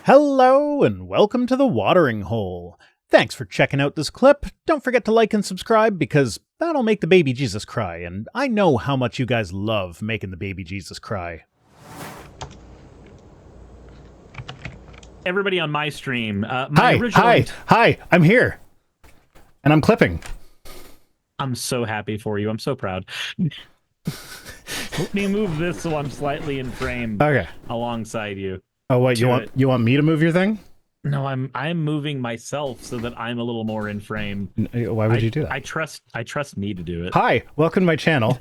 Hello and welcome to the Watering Hole. Thanks for checking out this clip. Don't forget to like and subscribe because that'll make the baby Jesus cry, and I know how much you guys love making the baby Jesus cry. Everybody on my stream, Hi, I'm here. And I'm clipping. I'm so happy for you. I'm so proud. Let me move this so I'm slightly in frame alongside you. Oh, what, you want me to move your thing? No, I'm moving myself so that I'm a little more in frame. Why would you do that? I trust me to do it. Hi, welcome to my channel.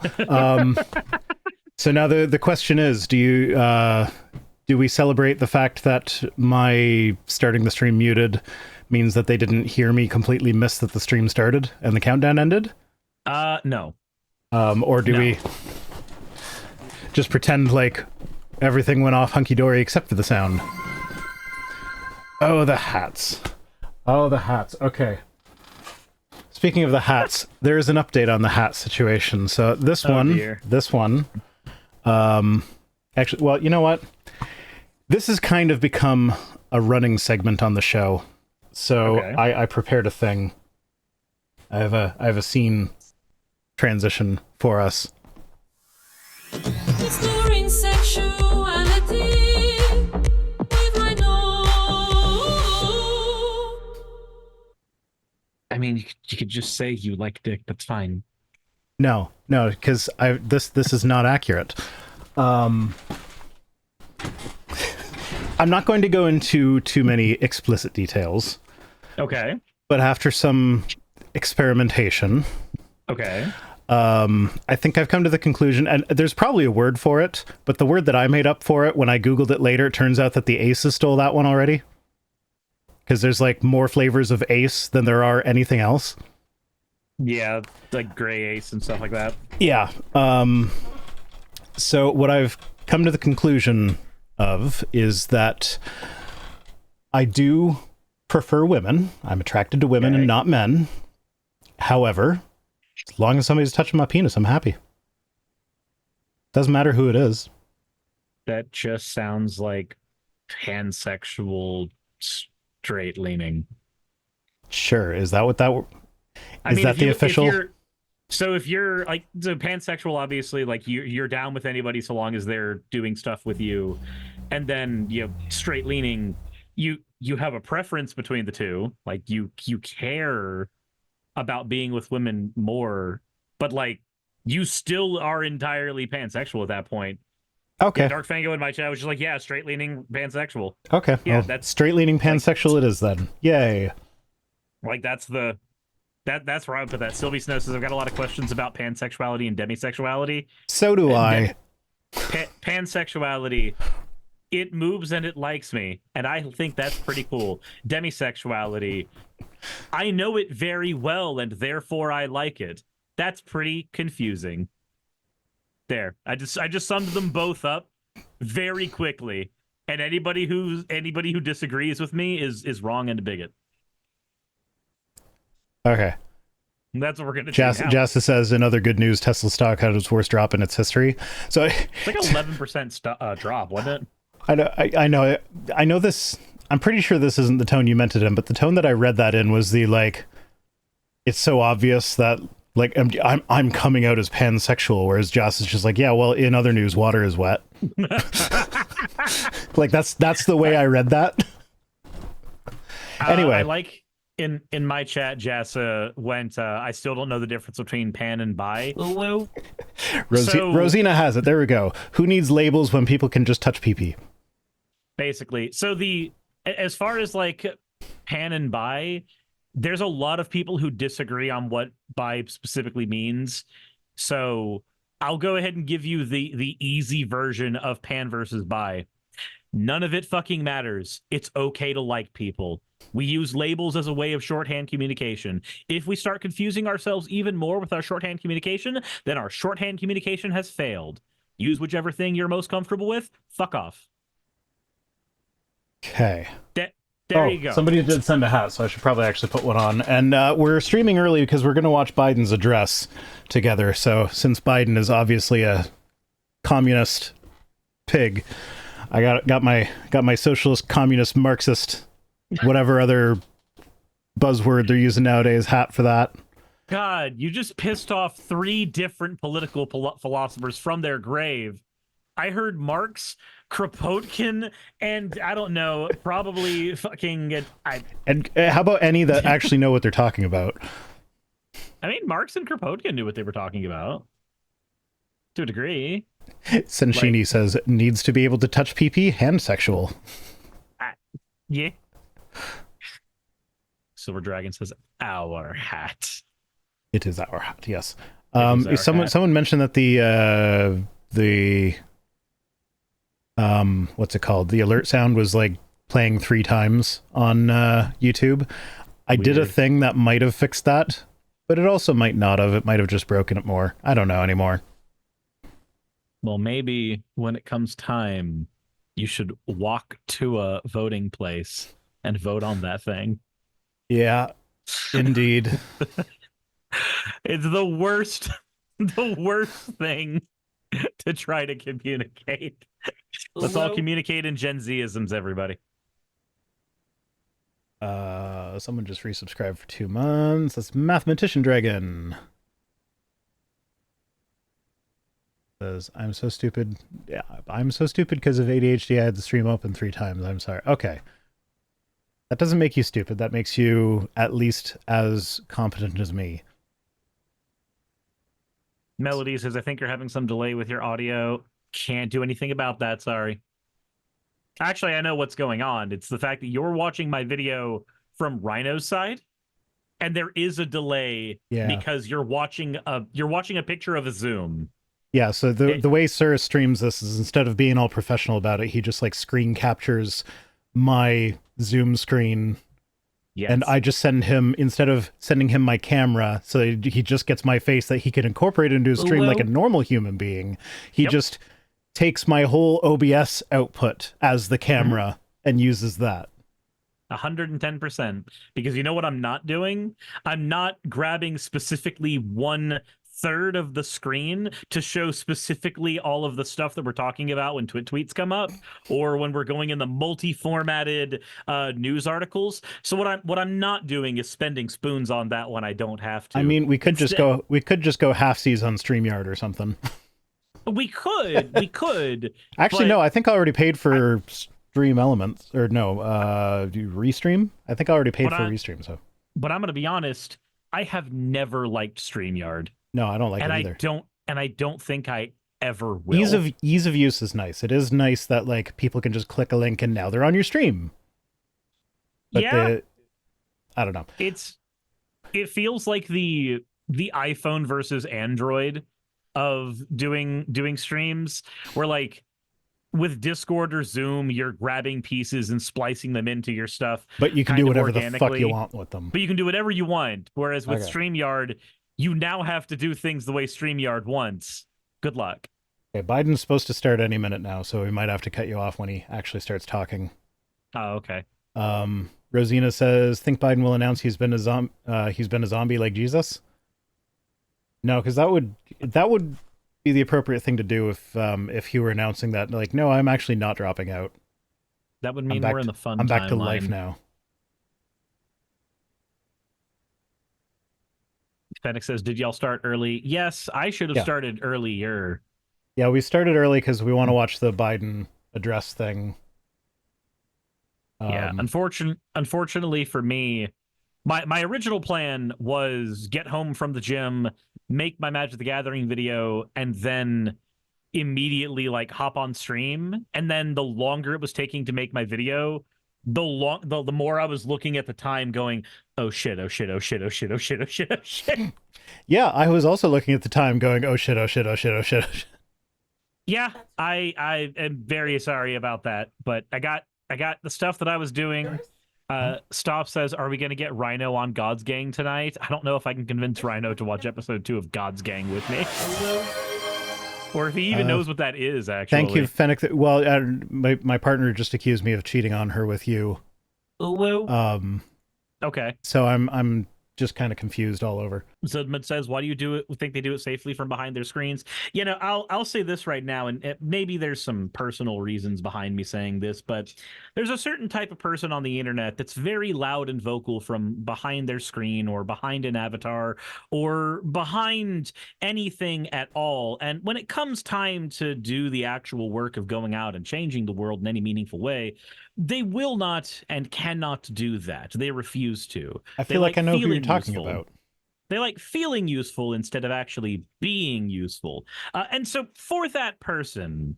So now the question is, do we celebrate the fact that my starting the stream muted means that they didn't hear me completely miss that the stream started and the countdown ended? No. Or do we just pretend like everything went off hunky-dory except for the sound? Oh, the hats. Oh, the hats. Okay. Speaking of the hats, there is an update on the hat situation. So this one, actually, well, you know what? This has kind of become a running segment on the show. So I prepared a thing. I have a scene transition for us. Exploring sexuality with Rhino. I mean, you could just say you like dick. That's fine. No, because this is not accurate. I'm not going to go into too many explicit details. Okay. But after some experimentation, I think I've come to the conclusion, and there's probably a word for it, but the word that I made up for it, when I Googled it later, it turns out that the Aces stole that one already. Because there's like more flavors of ace than there are anything else. Yeah, like gray ace and stuff like that. Yeah. So what I've come to the conclusion of is that I do prefer women. I'm attracted to women and not men. However, as long as somebody's touching my penis, I'm happy. Doesn't matter who it is. That just sounds like pansexual straight leaning. Sure. Is that what that... Is that the official... If you're like the pansexual, obviously, like you're down with anybody so long as they're doing stuff with you, and then straight leaning, you have a preference between the two, like you care about being with women more, but like you still are entirely pansexual at that point. Okay. Yeah, Dark Fango in my chat was just like, yeah, straight leaning pansexual. Okay. Yeah, well, that's straight leaning pansexual. It is then. Yay. Like that's where I would put that. Sylvie Snow says, I've got a lot of questions about pansexuality and demisexuality. So do I. Pansexuality, it moves and it likes me, and I think that's pretty cool. Demisexuality, I know it very well, and therefore I like it. That's pretty confusing. There, I just summed them both up very quickly, and anybody who disagrees with me is wrong and a bigot. Okay. That's what we're going to do now. Jasta says, in other good news, Tesla stock had its worst drop in its history. So it's like 11% drop, wasn't it? I know this. I'm pretty sure this isn't the tone you meant it in, but the tone that I read that in was the like, it's so obvious that like I'm coming out as pansexual, whereas Joss is just like, yeah, well, in other news, water is wet. Like that's the way I read that. Anyway, I like. In my chat, Jassa went, I still don't know the difference between pan and bi. Rosina has it. There we go. Who needs labels when people can just touch pee-pee? Basically. So as far as like pan and bi, there's a lot of people who disagree on what bi specifically means. So I'll go ahead and give you the easy version of pan versus bi. None of it fucking matters. It's okay to like people. We use labels as a way of shorthand communication. If we start confusing ourselves even more with our shorthand communication, then our shorthand communication has failed. Use whichever thing you're most comfortable with. Fuck off. Okay. There you go. Somebody did send a hat, so I should probably actually put one on. And we're streaming early because we're going to watch Biden's address together. So since Biden is obviously a communist pig, I got my socialist, communist, Marxist, whatever other buzzword they're using nowadays hat for that. God, you just pissed off 3 different political philosophers from their grave. I heard Marx, Kropotkin, and I don't know, probably fucking. And how about any that actually know what they're talking about? I mean, Marx and Kropotkin knew what they were talking about to a degree. Senshini says needs to be able to touch PP, hand sexual. Yeah. Silver Dragon says our hat. It is our hat, yes. Someone mentioned that the what's it called? The alert sound was like playing 3 times on YouTube. I did a thing that might have fixed that, but it also might not have. It might have just broken it more. I don't know anymore. Well, maybe when it comes time, you should walk to a voting place and vote on that thing. Yeah, indeed. It's the worst thing to try to communicate. Let's all communicate in Gen Z-isms, everybody. Someone just resubscribed for 2 months. That's Mathematician Dragon. Says, I'm so stupid. Yeah, I'm so stupid because of ADHD. I had the stream open 3 times. I'm sorry. Okay. That doesn't make you stupid. That makes you at least as competent as me. Melody says, I think you're having some delay with your audio. Can't do anything about that, sorry. Actually, I know what's going on. It's the fact that you're watching my video from Rhino's side, and there is a delay because you're watching a picture of a Zoom. Yeah, so the way Sir streams this is instead of being all professional about it, he just like screen captures my Zoom screen. Yes. And I just send him, instead of sending him my camera, so he just gets my face that he can incorporate into his stream like a normal human being. He just takes my whole OBS output as the camera and uses that. 110%. Because you know what I'm not doing? I'm not grabbing specifically 1/3 of the screen to show specifically all of the stuff that we're talking about when tweets come up, or when we're going in the multi-formatted news articles. So what I'm not doing is spending spoons on that when I don't have to. I mean, we could just go halfsies on StreamYard or something. We could. Actually, no, I think I already paid for Stream Elements, or no, Restream. I think I already paid for Restream. So, but I'm gonna be honest, I have never liked StreamYard. No, I don't like it either. I don't think I ever will. Ease of use is nice. It is nice that like people can just click a link and now they're on your stream. But I don't know. It feels like the iPhone versus Android of doing streams, where like with Discord or Zoom, you're grabbing pieces and splicing them into your stuff. But you can do whatever the fuck you want with them. But you can do whatever you want. Whereas with StreamYard, you now have to do things the way StreamYard wants. Good luck. Okay, Biden's supposed to start any minute now, so we might have to cut you off when he actually starts talking. Oh, okay. Rosina says, think Biden will announce he's been a zombie like Jesus? No, because that would be the appropriate thing to do if he were announcing that, like, no, I'm actually not dropping out. That would mean we're in the fun I'm back to life now. Fennec says, did y'all start early? Yes, I should have started earlier. Yeah, we started early because we want to watch the Biden address thing. Unfortunately for me, my original plan was get home from the gym, make my Magic the Gathering video, and then immediately like hop on stream. And then the longer it was taking to make my video, the more I was looking at the time going, oh shit. Yeah, I was also looking at the time going, oh shit. Yeah, I am very sorry about that, but I got the stuff that I was doing. Stop says, are we going to get Rhino on God's Gang tonight? I don't know if I can convince Rhino to watch episode 2 of God's Gang with me. Or if he even knows what that is, actually. Thank you, Fennec. Well, my partner just accused me of cheating on her with you. Okay. So I'm just kind of confused all over. Zudman says, "Why do you do it? Think they do it safely from behind their screens?" You know, I'll say this right now, and maybe there's some personal reasons behind me saying this, but there's a certain type of person on the internet that's very loud and vocal from behind their screen or behind an avatar or behind anything at all. And when it comes time to do the actual work of going out and changing the world in any meaningful way, they will not and cannot do that. They refuse to. I They feel like I know who you're feeling talking useful. about. They like feeling useful instead of actually being useful. And so for that person,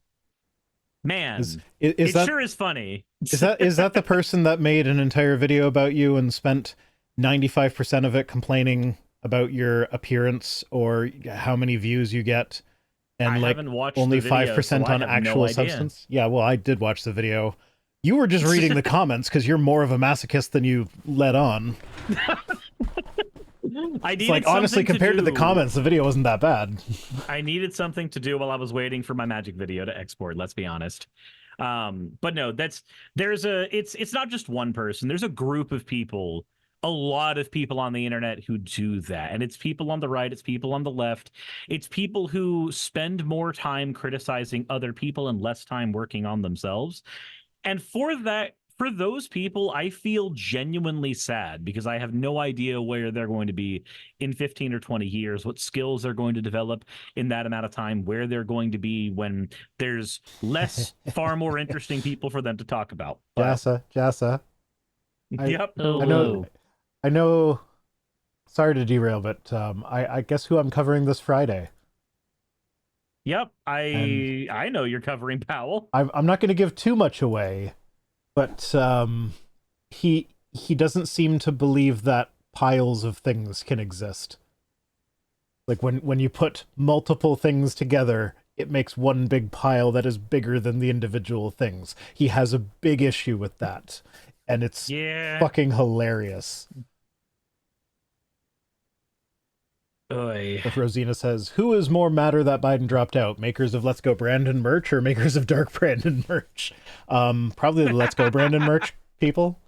man, Is it that sure is funny. is that the person that made an entire video about you and spent 95% of it complaining about your appearance or how many views you get, and I like haven't watched only the video, 5% so I on have no actual idea. substance? Yeah, well, I did watch the video. You were just reading the comments because you're more of a masochist than you let on. It's like, honestly, compared to the comments, the video wasn't that bad. I needed something to do while I was waiting for my magic video to export, let's be honest. But no, it's not just one person. There's a group of people, a lot of people on the internet who do that. And it's people on the right, it's people on the left. It's people who spend more time criticizing other people and less time working on themselves. And for those people, I feel genuinely sad because I have no idea where they're going to be in 15 or 20 years, what skills they're going to develop in that amount of time, where they're going to be when there's far more interesting people for them to talk about. Jassa. Yep. I know. Sorry to derail, but I guess who I'm covering this Friday. Yep. I know you're covering Powell. I'm not going to give too much away, but he doesn't seem to believe that piles of things can exist. Like when you put multiple things together, it makes one big pile that is bigger than the individual things. He has a big issue with that, and it's fucking hilarious. Oy. If Rosina says, who is more matter that Biden dropped out? Makers of Let's Go Brandon merch or makers of Dark Brandon merch? Probably the Let's Go Brandon merch people.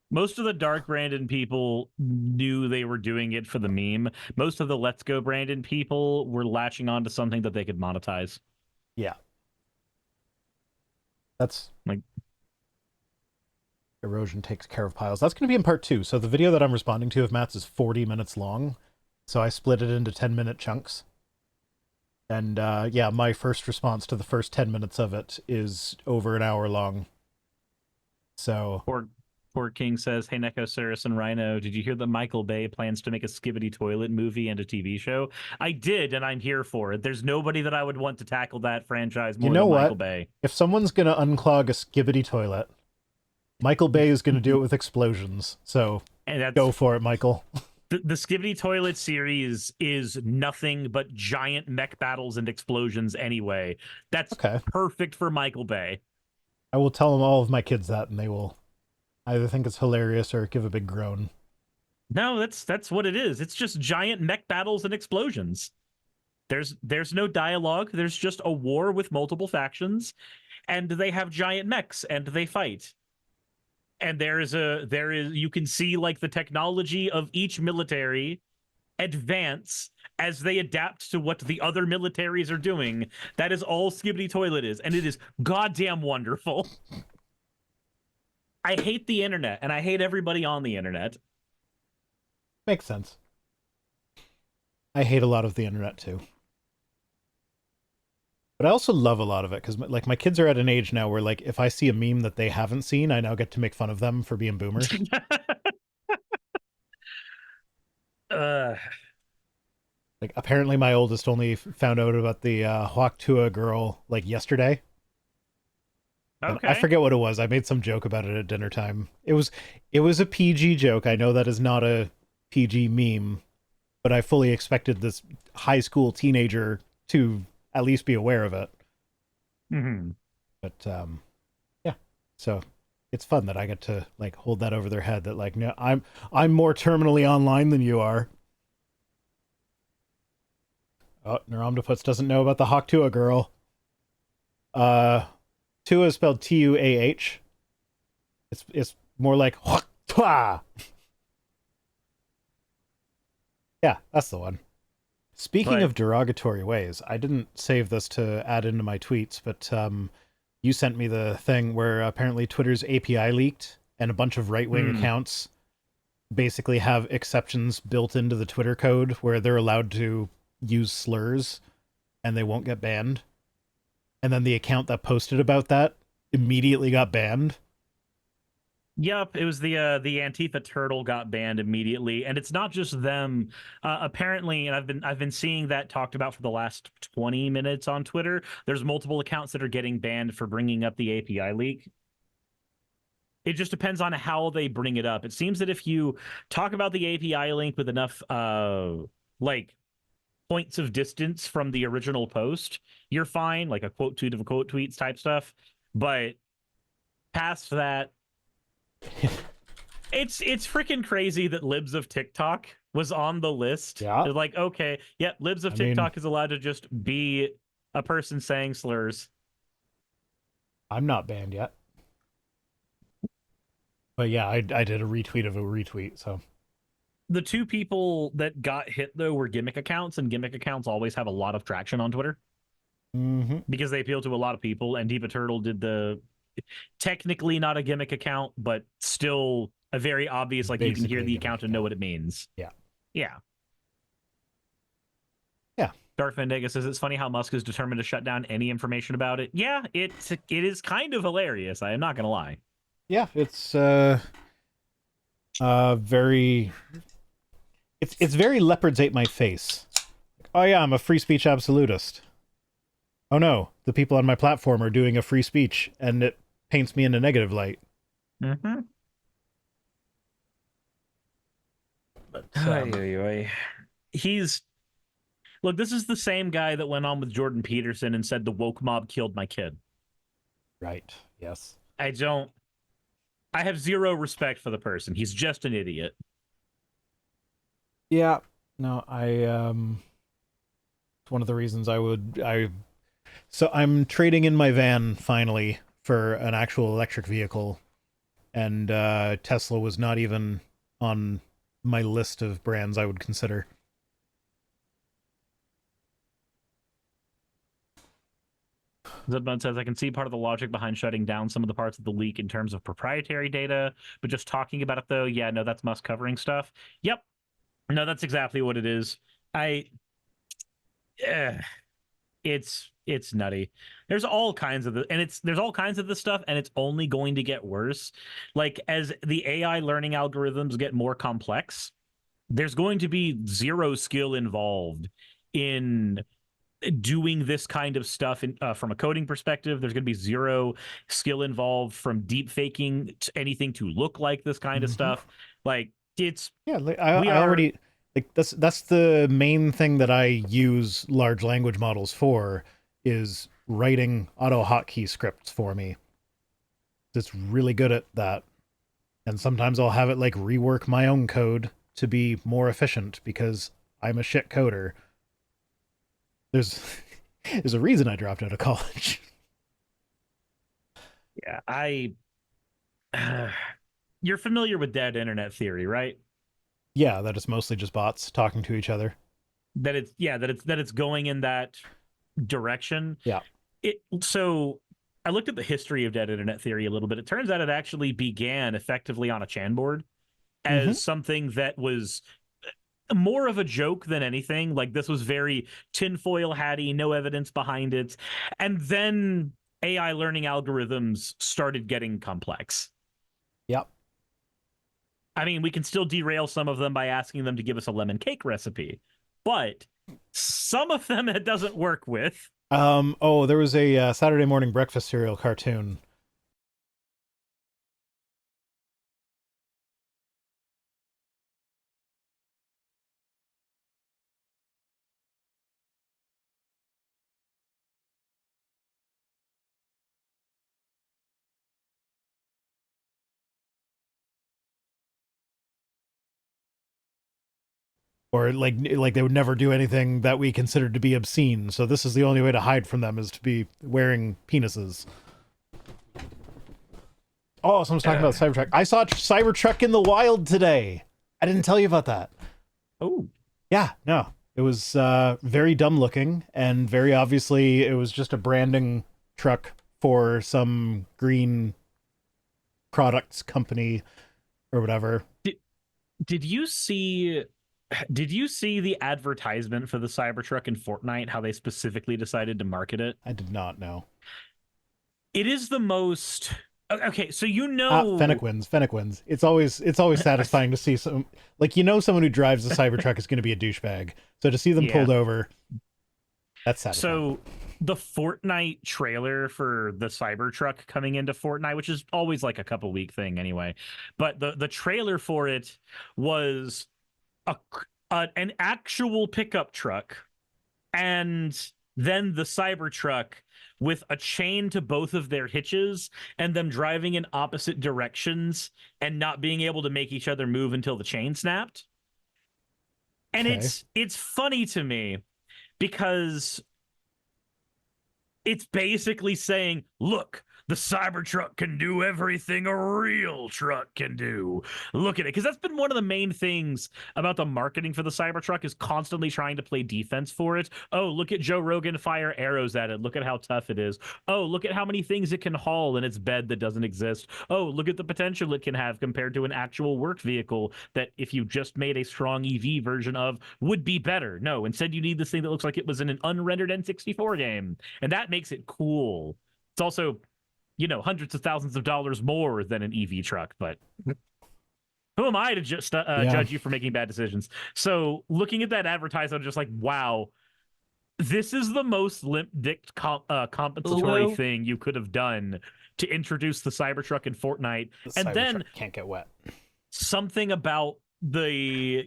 Most of the Dark Brandon people knew they were doing it for the meme. Most of the Let's Go Brandon people were latching on to something that they could monetize. Yeah. That's like erosion takes care of piles. That's going to be in part 2. So the video that I'm responding to of Matt's is 40 minutes long. So I split it into 10-minute chunks. And yeah, my first response to the first 10 minutes of it is over an hour long. So Poor King says, "Hey Neko, Cirrus, and Rhino, did you hear that Michael Bay plans to make a Skibidi toilet movie and a TV show?" I did, and I'm here for it. There's nobody that I would want to tackle that franchise more than Michael Bay. If someone's going to unclog a Skibidi toilet, Michael Bay is going to do it with explosions. So go for it, Michael. The Skibidi toilet series is nothing but giant mech battles and explosions anyway. That's perfect for Michael Bay. I will tell all of my kids that, and they will either think it's hilarious or give a big groan. No, that's what it is. It's just giant mech battles and explosions. There's no dialogue. There's just a war with multiple factions, and they have giant mechs and they fight. And there is you can see like the technology of each military advance as they adapt to what the other militaries are doing. That is all Skibidi Toilet is, and it is goddamn wonderful. I hate the internet, and I hate everybody on the internet. Makes sense. I hate a lot of the internet too. But I also love a lot of it because, like, my kids are at an age now where, like, if I see a meme that they haven't seen, I now get to make fun of them for being boomers. Like, apparently my oldest only found out about the Hwaktua girl, like, yesterday. Okay. I forget what it was. I made some joke about it at dinner time. It was a PG joke. I know that is not a PG meme, but I fully expected this high school teenager to at least be aware of it. Mm-hmm. But yeah, so it's fun that I get to like hold that over their head that like, no, I'm more terminally online than you are. Oh, Neuromdiputz doesn't know about the Hwaktua girl. Tua is spelled Tuah. It's more like Hwaktua. Yeah, that's the one. Speaking But- of derogatory ways, I didn't save this to add into my tweets, but you sent me the thing where apparently Twitter's API leaked and a bunch of right-wing accounts basically have exceptions built into the Twitter code where they're allowed to use slurs and they won't get banned. And then the account that posted about that immediately got banned. Yep, it was the Antifa turtle got banned immediately, and it's not just them. Apparently, and I've been seeing that talked about for the last 20 minutes on Twitter. There's multiple accounts that are getting banned for bringing up the API leak. It just depends on how they bring it up. It seems that if you talk about the API link with enough like points of distance from the original post, you're fine, like a quote tweet of quote tweets type stuff. But past that, it's freaking crazy that libs of TikTok was on the list. Yeah. They're like, okay, yeah, libs of TikTok is allowed to just be a person saying slurs. I'm not banned yet. But yeah, I did a retweet of a retweet, so. The two people that got hit, though, were gimmick accounts, and gimmick accounts always have a lot of traction on Twitter because they appeal to a lot of people, and Diva Turtle did the technically not a gimmick account, but still a very obvious, like, Basically you can hear the a account and know what it means. Yeah. Yeah. Yeah. Darth Vendega says it's funny how Musk is determined to shut down any information about it. Yeah, it is kind of hilarious. I am not going to lie. Yeah, it's very it's very leopards ate my face. Oh yeah, I'm a free speech absolutist. Oh no, the people on my platform are doing a free speech and it paints me in a negative light. Mm-hmm. But, He's look, this is the same guy that went on with Jordan Peterson and said the woke mob killed my kid. right, yes. I have zero respect for the person. He's just an idiot. Yeah, no, it's one of the reasons so I'm trading in my van finally for an actual electric vehicle, and Tesla was not even on my list of brands I would consider. Zedbun says, I can see part of the logic behind shutting down some of the parts of the leak in terms of proprietary data, but just talking about it, though, yeah, no, that's Musk covering stuff. Yep. No, that's exactly what it is. It's nutty. There's all kinds of there's all kinds of this stuff, and it's only going to get worse. Like, as the AI learning algorithms get more complex, there's going to be zero skill involved in doing this kind of stuff from a coding perspective. There's going to be zero skill involved from deep faking anything to look like this kind of stuff. Like, it's like, I already like that's the main thing that I use large language models for, is writing auto hotkey scripts for me. It's really good at that, and sometimes I'll have it like rework my own code to be more efficient because I'm a shit coder. There's a reason I dropped out of college. Yeah, you're familiar with dead internet theory, right? Yeah, that it's mostly just bots talking to each other. That it's going in that direction. Yeah. So I looked at the history of dead internet theory a little bit. It turns out it actually began effectively on a Chan board as something that was more of a joke than anything. Like, this was very tinfoil hatty, no evidence behind it. And then AI learning algorithms started getting complex. Yep. I mean, we can still derail some of them by asking them to give us a lemon cake recipe, but some of them it doesn't work with. There was a Saturday morning breakfast cereal cartoon. Or like they would never do anything that we considered to be obscene. So this is the only way to hide from them, is to be wearing penises. Oh, someone's talking about Cybertruck. I saw Cybertruck in the wild today. I didn't tell you about that. Oh, Yeah, no. It was very dumb looking, and very obviously it was just a branding truck for some green products company or whatever. Did you see did you see the advertisement for the Cybertruck in Fortnite, how they specifically decided to market it? I did not know. It is the most okay, so Fennec wins. Fennec wins. It's always satisfying to see some, like, someone who drives a Cybertruck is going to be a douchebag. So to see them Yeah. pulled over, that's satisfying. So the Fortnite trailer for the Cybertruck coming into Fortnite, which is always like a couple week thing anyway, but the trailer for it was a an actual pickup truck and then the Cybertruck with a chain to both of their hitches and them driving in opposite directions and not being able to make each other move until the chain snapped. And Okay. it's funny to me because it's basically saying, look, the Cybertruck can do everything a real truck can do. Look at it. Because that's been one of the main things about the marketing for the Cybertruck is constantly trying to play defense for it. Oh, look at Joe Rogan fire arrows at it. Look at how tough it is. Oh, look at how many things it can haul in its bed that doesn't exist. Oh, look at the potential it can have compared to an actual work vehicle that if you just made a strong EV version of would be better. No, instead you need this thing that looks like it was in an unrendered N64 game. And that makes it cool. It's also hundreds of thousands of dollars more than an EV truck, but who am I to just judge you for making bad decisions? So looking at that advertisement, I'm just like, wow, this is the most limp-dicked compensatory thing you could have done to introduce the Cybertruck in Fortnite. And then can't get wet. Something about the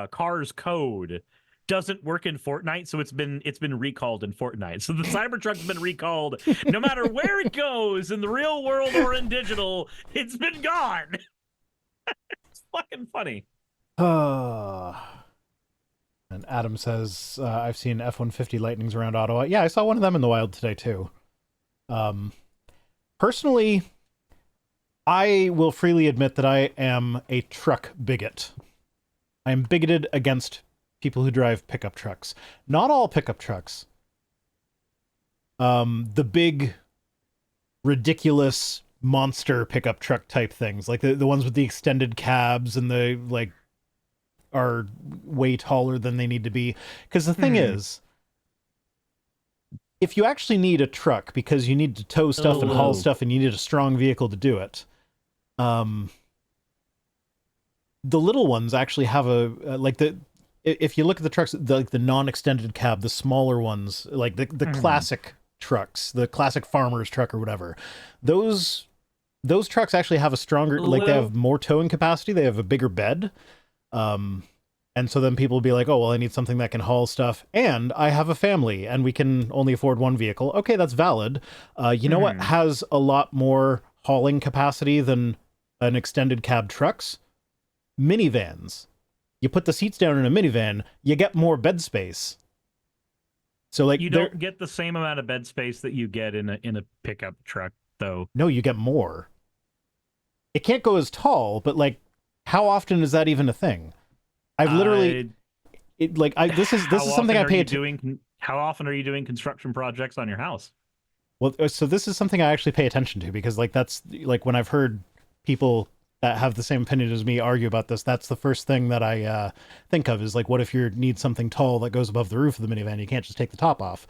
car's code doesn't work in Fortnite, so it's been recalled in Fortnite. So the Cybertruck's been recalled. No matter where it goes in the real world or in digital, it's been gone. It's fucking funny. And Adam says, I've seen F-150 Lightnings around Ottawa. Yeah, I saw one of them in the wild today too. Personally, I will freely admit that I am a truck bigot. I am bigoted against people who drive pickup trucks. Not all pickup trucks. The big, ridiculous monster pickup truck type things, like the ones with the extended cabs and the, like, are way taller than they need to be. Because the thing is, if you actually need a truck because you need to tow stuff and haul stuff and you need a strong vehicle to do it, the little ones actually have if you look at the trucks, the non-extended cab, the smaller ones, like the classic trucks, the classic farmer's truck or whatever, those trucks actually have a stronger, like, they have more towing capacity, they have a bigger bed. And so then people will be like, oh, well, I need something that can haul stuff, and I have a family, and we can only afford one vehicle. Okay, that's valid. You know what has a lot more hauling capacity than an extended cab trucks? Minivans. You put the seats down in a minivan, you get more bed space. So, like, you don't get the same amount of bed space that you get in a pickup truck, though. No, you get more. It can't go as tall, but, like, how often is that even a thing? I've literally, this is something I pay attention. How often are you doing construction projects on your house? Well, so this is something I actually pay attention to, because, like, that's, like, when I've heard people that have the same opinion as me argue about this, that's the first thing that I think of is, like, what if you need something tall that goes above the roof of the minivan? You can't just take the top off.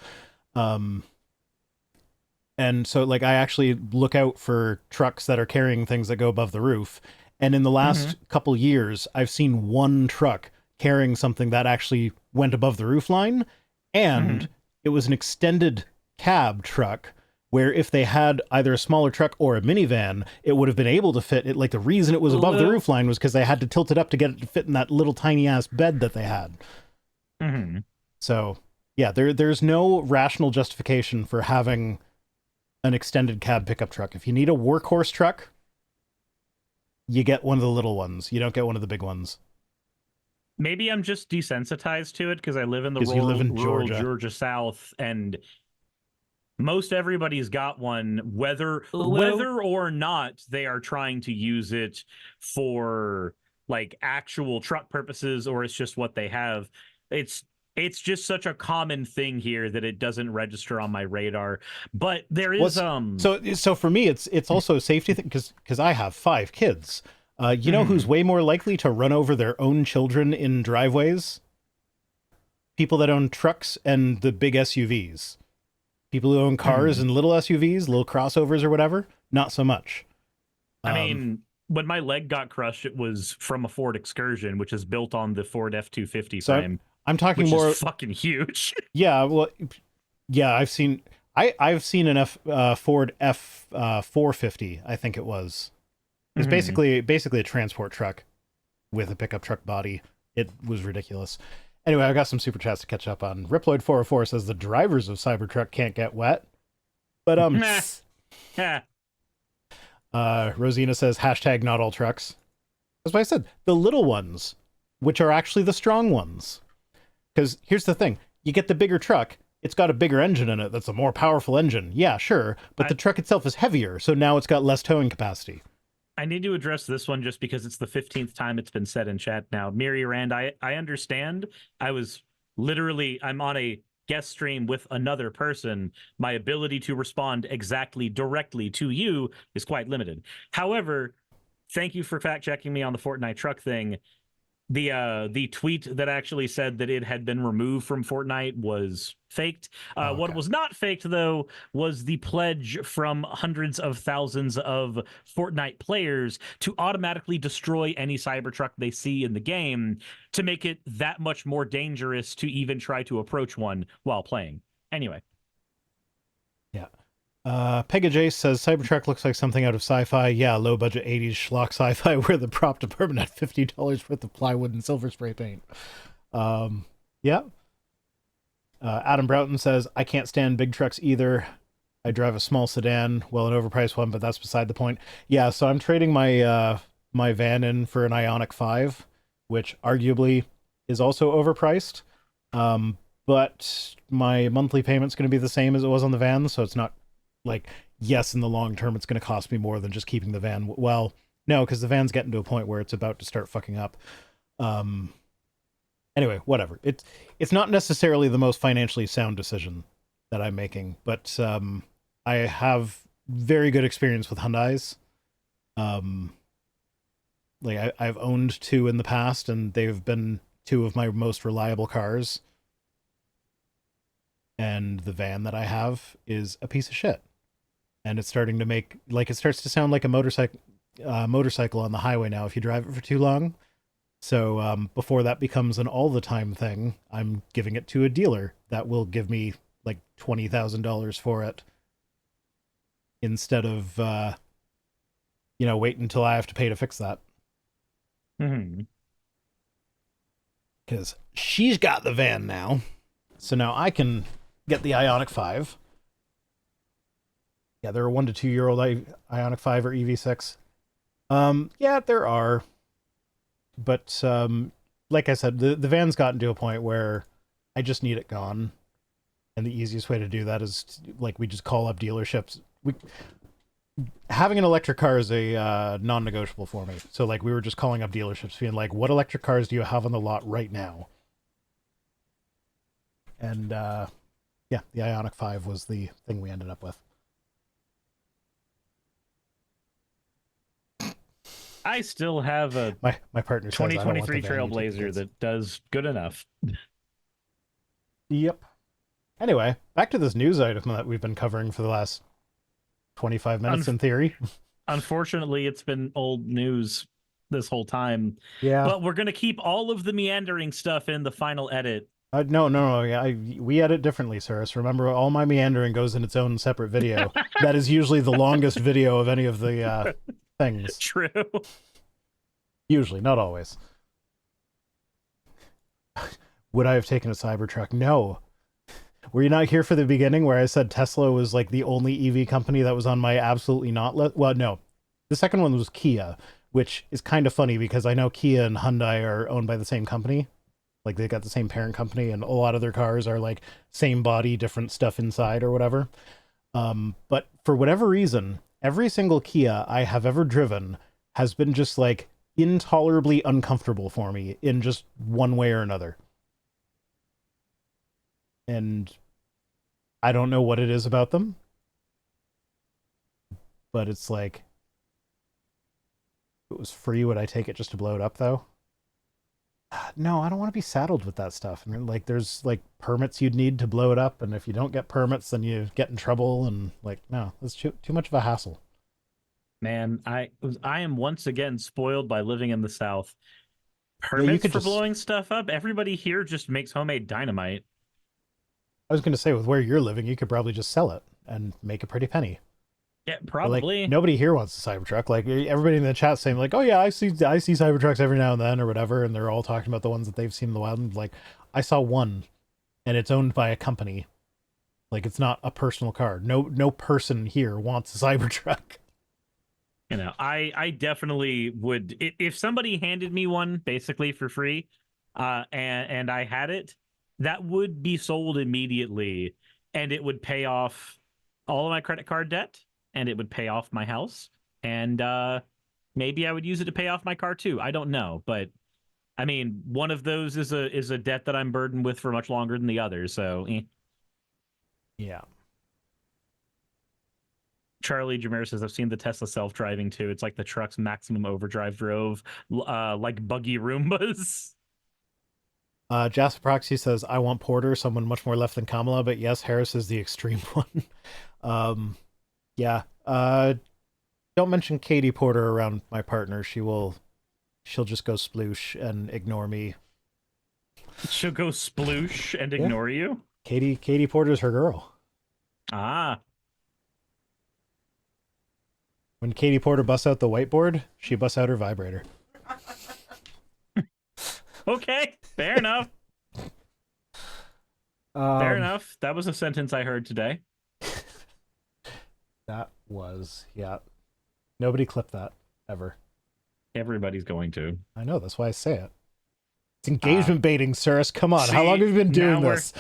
And so, like, I actually look out for trucks that are carrying things that go above the roof. And in the last couple years, I've seen one truck carrying something that actually went above the roof line, and it was an extended cab truck where if they had either a smaller truck or a minivan, it would have been able to fit it. Like, the reason it was above the roof line was because they had to tilt it up to get it to fit in that little tiny ass bed that they had. So, yeah, there's no rational justification for having an extended cab pickup truck. If you need a workhorse truck, you get one of the little ones. You don't get one of the big ones. Maybe I'm just desensitized to it because I live in the rural Georgia South, and most everybody's got one, whether or not they are trying to use it for like actual truck purposes or it's just what they have. It's just such a common thing here that it doesn't register on my radar. But there is so for me it's also a safety thing because I have 5 kids. You know who's way more likely to run over their own children in driveways? People that own trucks and the big SUVs. People who own cars and little SUVs, little crossovers or whatever, not so much. I mean, when my leg got crushed, it was from a Ford Excursion, which is built on the Ford F-250 frame. I'm talking which more is fucking huge. Yeah, well, yeah, I've seen an Ford F 450, I think it was. It's basically a transport truck with a pickup truck body. It was ridiculous. Anyway, I've got some super chats to catch up on. Riploid 404 says the drivers of Cybertruck can't get wet. But Rosina says hashtag not all trucks. That's why I said the little ones, which are actually the strong ones. Because here's the thing. You get the bigger truck, it's got a bigger engine in it that's a more powerful engine. Yeah, sure. But the truck itself is heavier, so now it's got less towing capacity. I need to address this one just because it's the 15th time it's been said in chat now. Miri Rand, I understand. I'm on a guest stream with another person. My ability to respond exactly directly to you is quite limited. However, thank you for fact checking me on the Fortnite truck thing. The tweet that actually said that it had been removed from Fortnite was faked. Okay. What was not faked, though, was the pledge from hundreds of thousands of Fortnite players to automatically destroy any Cybertruck they see in the game to make it that much more dangerous to even try to approach one while playing. Anyway. Yeah. Pega Jace says Cybertruck looks like something out of sci-fi. Yeah, low budget 80s schlock sci-fi where the prop department had $50 worth of plywood and silver spray paint. Yeah. Adam Broughton says I can't stand big trucks either. I drive a small sedan, well, an overpriced one, but that's beside the point. Yeah, so I'm trading my my van in for an Ioniq 5, which arguably is also overpriced. But my monthly payment's going to be the same as it was on the van, so it's not like, yes, in the long term, it's going to cost me more than just keeping the van. Well, no, because the van's getting to a point where it's about to start fucking up. Anyway, whatever. It's not necessarily the most financially sound decision that I'm making, but I have very good experience with Hyundais. Like I've owned 2 in the past, and they've been 2 of my most reliable cars. And the van that I have is a piece of shit. And it's starting to it starts to sound like a motorcycle on the highway now if you drive it for too long. So before that becomes an all the time thing, I'm giving it to a dealer that will give me like $20,000 for it instead of, wait until I have to pay to fix that. Because she's got the van now. So now I can get the Ioniq 5. Yeah, there are 1 to 2 year old Ioniq 5 or EV6. Yeah, there are. But like I said, the van's gotten to a point where I just need it gone. And the easiest way to do that is we just call up dealerships. Having an electric car is a non-negotiable for me. So we were just calling up dealerships being like, what electric cars do you have on the lot right now? And yeah, the Ioniq 5 was the thing we ended up with. I still have a my partner says 2023 Trailblazer that does good enough. Yep. Anyway, back to this news item that we've been covering for the last 25 minutes in theory. Unfortunately, it's been old news this whole time. Yeah. But we're going to keep all of the meandering stuff in the final edit. No. We edit differently, Cyrus. Remember, all my meandering goes in its own separate video. That is usually the longest video of any of the things. True. Usually, not always. Would I have taken a Cybertruck? No. Were you not here for the beginning where I said Tesla was the only EV company that was on my absolutely not list? Well, no. The second one was Kia, which is kind of funny because I know Kia and Hyundai are owned by the same company. They got the same parent company, and a lot of their cars are same body, different stuff inside or whatever. But for whatever reason, every single Kia I have ever driven has been just intolerably uncomfortable for me in just one way or another. And I don't know what it is about them, but it's like, if it was free, would I take it just to blow it up though? No, I don't want to be saddled with that stuff. I mean, like, there's like permits you'd need to blow it up, and if you don't get permits, then you get in trouble. And like, no, it's too much of a hassle. Man, I am once again spoiled by living in the South. you Permits could for just- blowing stuff up. Everybody here just makes homemade dynamite. I was going to say, with where you're living, you could probably just sell it and make a pretty penny. Yeah, But, probably. like, nobody here wants a Cybertruck. Like, everybody in the chat saying like, "Oh yeah, I see Cybertrucks every now and then," or whatever, and they're all talking about the ones that they've seen in the wild. And like, I saw one, and it's owned by a company. Like, it's not a personal car. No person here wants a Cybertruck. You know, I definitely would if somebody handed me one basically for free, and I had it, that would be sold immediately, and it would pay off all of my credit card debt, and it would pay off my house, and maybe I would use it to pay off my car too. I don't know, but I mean, one of those is a debt that I'm burdened with for much longer than the other. So, Yeah. Charlie Jameer says, I've seen the Tesla self-driving too. It's like the truck's maximum overdrive drove, like buggy Roombas. Jasper Proxy says, "I want Porter, someone much more left than Kamala," but yes, Harris is the extreme one. Yeah. Don't mention Katie Porter around my partner. She'll just go sploosh and ignore me. She'll go sploosh and ignore you? Katie Porter's her girl. Ah. When Katie Porter busts out the whiteboard, she busts out her vibrator. Okay, fair enough. Fair enough. That was a sentence I heard today. That was, yeah. Nobody clipped that, ever. Everybody's going to. I know, that's why I say it. It's engagement baiting, Cirrus. Come on, how long have you been doing this?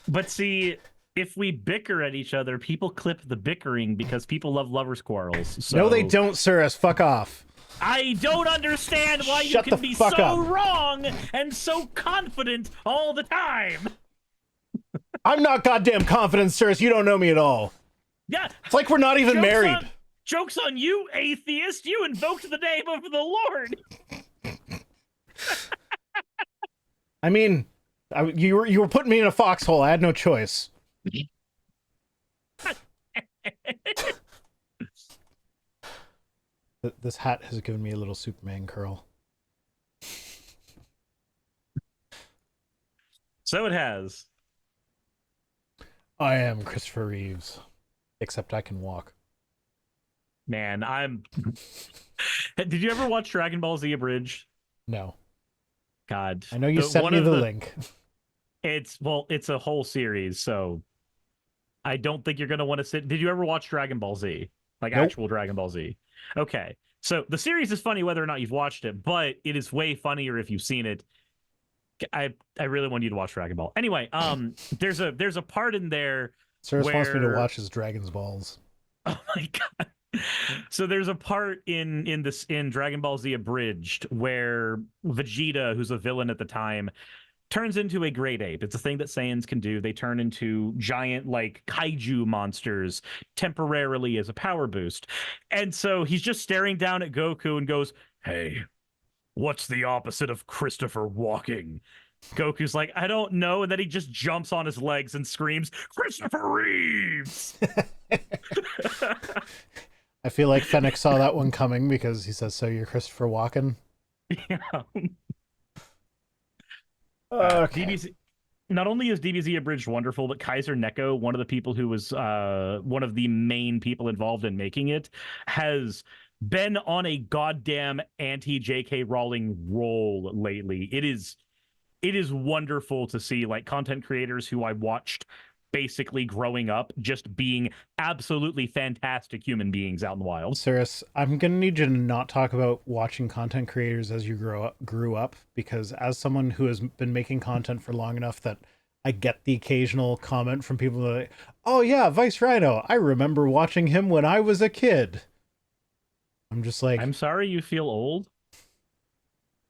But see, if we bicker at each other, people clip the bickering because people love lovers' quarrels. So... No, they don't, Cirrus. Fuck off. I don't understand why Shut you the can be fuck so up. wrong and so confident all the time. I'm not goddamn confident, Cirrus. You don't know me at all. Yeah. It's like we're not even married. Joke's on you, atheist. You invoked the name of the Lord. I mean, you were putting me in a foxhole. I had no choice. This hat has given me a little Superman curl. So it has. I am Christopher Reeves, except I can walk. Man, I'm... Did you ever watch Dragon Ball Z Abridged? No. God. I know you sent me the link. It's a whole series, so I don't think you're going to want to sit... Did you ever watch Dragon Ball Z? Like Nope. Actual Dragon Ball Z? Okay. So the series is funny whether or not you've watched it, but it is way funnier if you've seen it. I really want you to watch Dragon Ball. Anyway, there's a part in there Cirrus wants me to where- watch his Dragon's Balls. Oh my god. So there's a part in Dragon Ball Z Abridged where Vegeta, who's a villain at the time, turns into a great ape. It's a thing that Saiyans can do. They turn into giant, like, kaiju monsters temporarily as a power boost. And so he's just staring down at Goku and goes, "Hey, what's the opposite of Christopher walking?" Goku's like, "I don't know." And then he just jumps on his legs and screams, "Christopher Reeves!" I feel like Fennec saw that one coming because he says, "So you're Christopher Walken?" Yeah. Okay. DBZ, not only is DBZ Abridged wonderful, but Kaiser Neko, one of the people who was one of the main people involved in making it, has been on a goddamn anti-JK Rowling roll lately. It is wonderful to see, like, content creators who I watched basically growing up just being absolutely fantastic human beings out in the wild. Cirrus, I'm gonna need you to not talk about watching content creators as you grew up, because as someone who has been making content for long enough that I get the occasional comment from people that are like, "Oh yeah, Vice Rhino, I remember watching him when I was a kid." I'm just like, I'm sorry you feel old.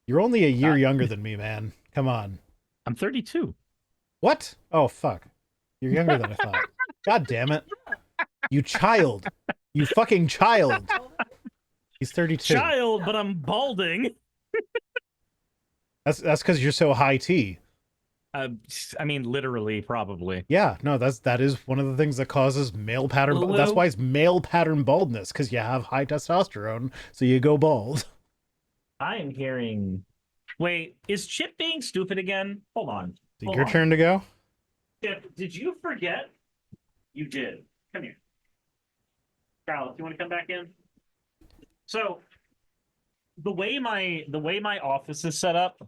you're only a year younger than me, man. Come on. I'm 32. What? Oh, fuck. You're younger than I thought. God damn it. You child. You fucking child. He's 32. Child, but I'm balding. That's because you're so high T. I mean, literally, probably. Yeah, no, that is one of the things that causes male pattern. Hello? That's why it's male pattern baldness, because you have high testosterone, so you go bald. I am hearing. Wait, is Chip being stupid again? Hold on. Is it your turn to go? Chip, did you forget? You did. Come here. Carl, do you want to come back in? So, the way my office is set up,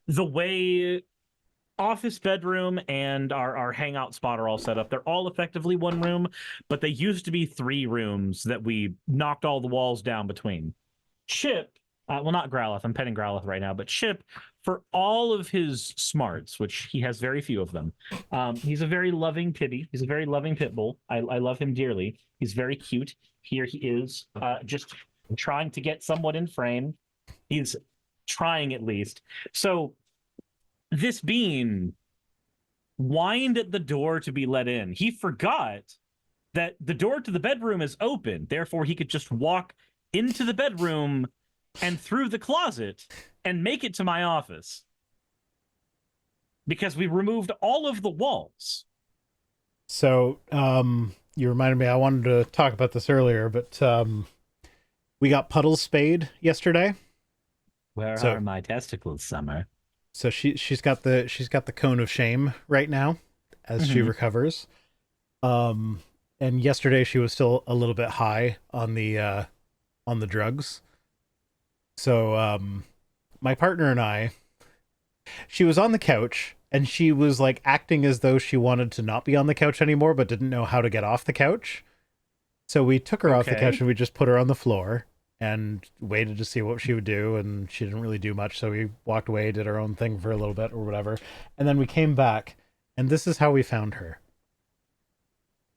the way office, bedroom, and our hangout spot are all set up, they're all effectively one room, but they used to be 3 rooms that we knocked all the walls down between. Chip, well, not Growlithe, I'm petting Growlithe right now, but Chip, for all of his smarts, which he has very few of them, he's a very loving pitty. He's a very loving pit bull. I love him dearly. He's very cute. Here he is, just trying to get somewhat in frame. He's trying at least. So this bean whined at the door to be let in. He forgot that the door to the bedroom is open. Therefore, he could just walk into the bedroom and through the closet and make it to my office. Because we removed all of the walls. So, you reminded me, I wanted to talk about this earlier, but we got Puddles spayed yesterday. Where are my testicles, Summer? So she's got the cone of shame right now as she recovers. And yesterday she was still a little bit high on the drugs. So my partner and I, she was on the couch and she was like acting as though she wanted to not be on the couch anymore, but didn't know how to get off the couch. So we took her off the couch and we just put her on the floor and waited to see what she would do, and she didn't really do much, so we walked away, did our own thing for a little bit or whatever, and then we came back, and this is how we found her.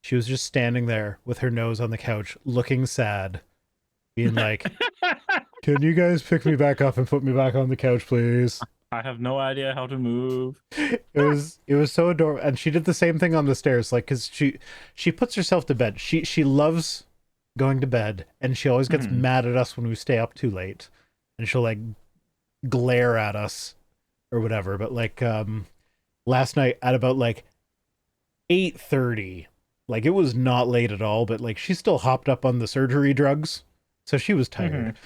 She was just standing there with her nose on the couch, looking sad, being like, can you guys pick me back up and put me back on the couch, please? I have no idea how to move. It was so adorable, and she did the same thing on the stairs, like, because she puts herself to bed. She loves going to bed, and she always gets mad at us when we stay up too late, and she'll like glare at us or whatever. But like last night at about like 8:30, like it was not late at all, but like she still hopped up on the surgery drugs, so she was tired.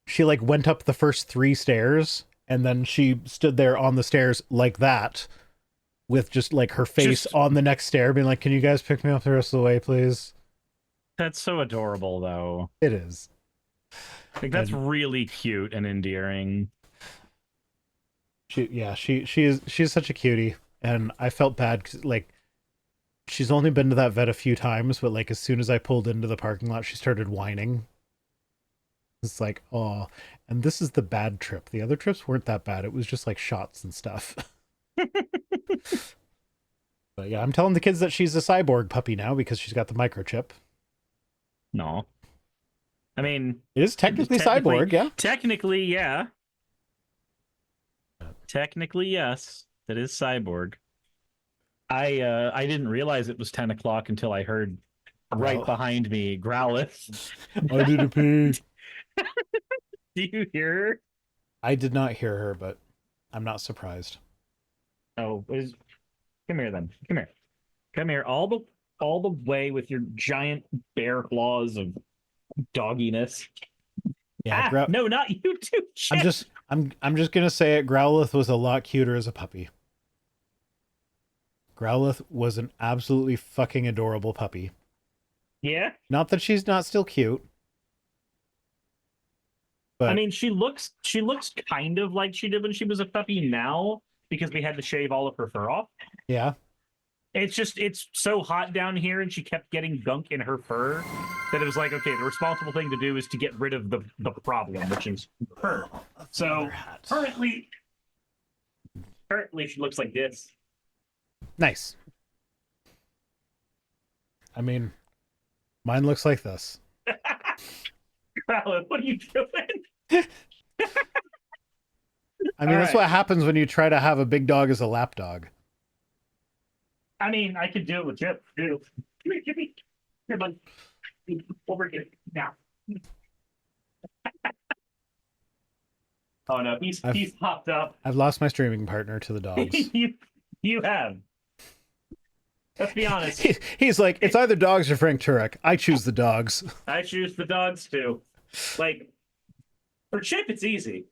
She like went up the first 3 stairs, and then she stood there on the stairs like that with just like her face on the next stair, being like, can you guys pick me up the rest of the way, please? That's so adorable, though. It is. Like, that's really cute and endearing. She's such a cutie, and I felt bad 'cause, like, she's only been to that vet a few times, but like as soon as I pulled into the parking lot, she started whining. It's like, oh, and this is the bad trip. The other trips weren't that bad. It was just like shots and stuff. But yeah, I'm telling the kids that she's a cyborg puppy now because she's got the microchip. No. I mean... It is technically cyborg, yeah. Technically, yeah. Technically, yes. That is cyborg. I didn't realize it was 10 o'clock until I heard right behind me Growlithe. I did a pee. Do you hear her? I did not hear her, but I'm not surprised. Oh, come here then. Come here. Come here. All the way with your giant bear claws of dogginess. Yeah, no, not you too. Shit. I'm just gonna say it. Growlithe was a lot cuter as a puppy. Growlithe was an absolutely fucking adorable puppy. Yeah. Not that she's not still cute. But I mean, she looks kind of like she did when she was a puppy now, because we had to shave all of her fur off. Yeah. It's so hot down here, and she kept getting gunk in her fur that it was like, okay, the responsible thing to do is to get rid of the problem, which is fur. So currently she looks like this. Nice. I mean, mine looks like this. Alan, what are you doing? I mean, All that's right. what happens when you try to have a big dog as a lap dog. I mean, I could do it with Chip too. Give me. Here, bud. Over here now. Oh no, he's popped up. I've lost my streaming partner to the dogs. you have. Let's be honest. He's like, it's either dogs or Frank Turek. I choose the dogs. I choose the dogs too. Like, for Chip, it's easy.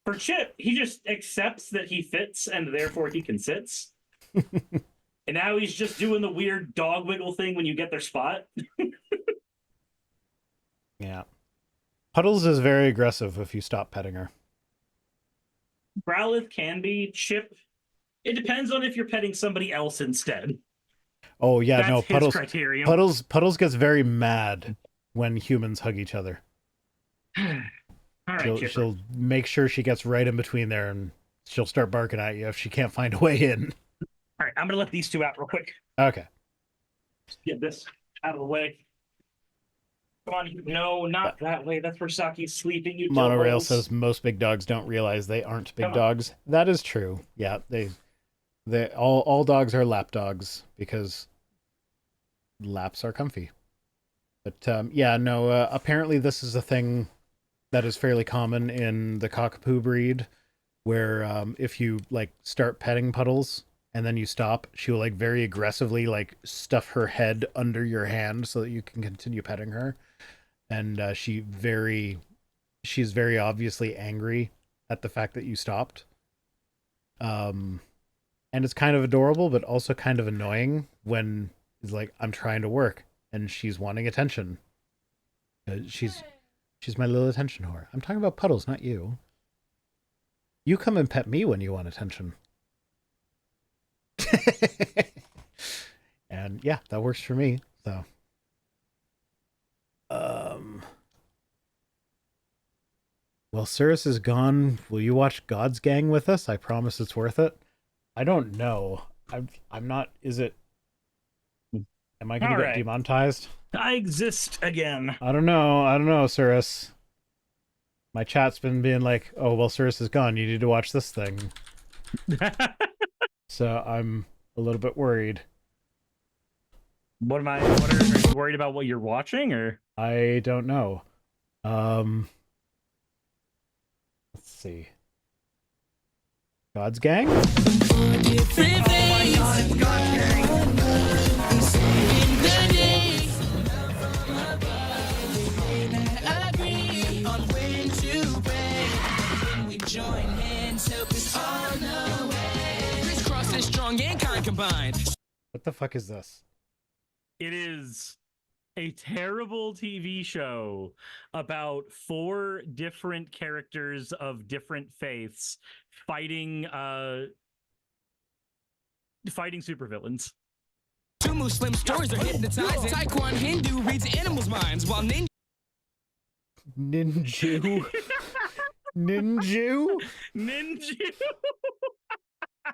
For Chip, he just accepts that he fits and therefore he consents. And now he's just doing the weird dog wiggle thing when you get their spot. Yeah. Puddles is very aggressive if you stop petting her. Growlithe can be. Chip, it depends on if you're petting somebody else instead. Oh yeah, That's no, his Puddles. criterion. Puddles gets very mad when humans hug each other. All right, She'll make sure she gets right in between there, and she'll start barking at you if she can't find a way in. All right, I'm gonna let these two out real quick. Okay. Get this out of the way. Come on, no, not that way. That's where Saki's sleeping. You Monorail dildos. says most big dogs don't realize they aren't big Come on. dogs. That is true. Yeah, they all dogs are lap dogs because laps are comfy. But yeah, no. Apparently, this is a thing that is fairly common in the cockapoo breed, where if you like start petting Puddles and then you stop, she will like very aggressively like stuff her head under your hand so that you can continue petting her. And she's very obviously angry at the fact that you stopped. And it's kind of adorable, but also kind of annoying when it's like, I'm trying to work and she's wanting attention. She's my little attention whore. I'm talking about Puddles, not you. You come and pet me when you want attention. And yeah, that works for me. So well, Cirrus is gone. Will you watch God's Gang with us? I promise it's worth it. I don't know. I'm not. Is it? Am I going to get demonetized? I exist again. I don't know, Cirrus. My chat's been being like, "Oh, well, Cirrus is gone. You need to watch this thing." So I'm a little bit worried. What are you worried about? What you're watching, or I don't know. Let's see. God's Gang? What the fuck is this? it is a terrible TV show about 4 different characters of different faiths fighting supervillains. Two Muslim stories are hypnotizing. Taekwondo Hindu reads animals' minds while Ninju? Ninju? Ninju.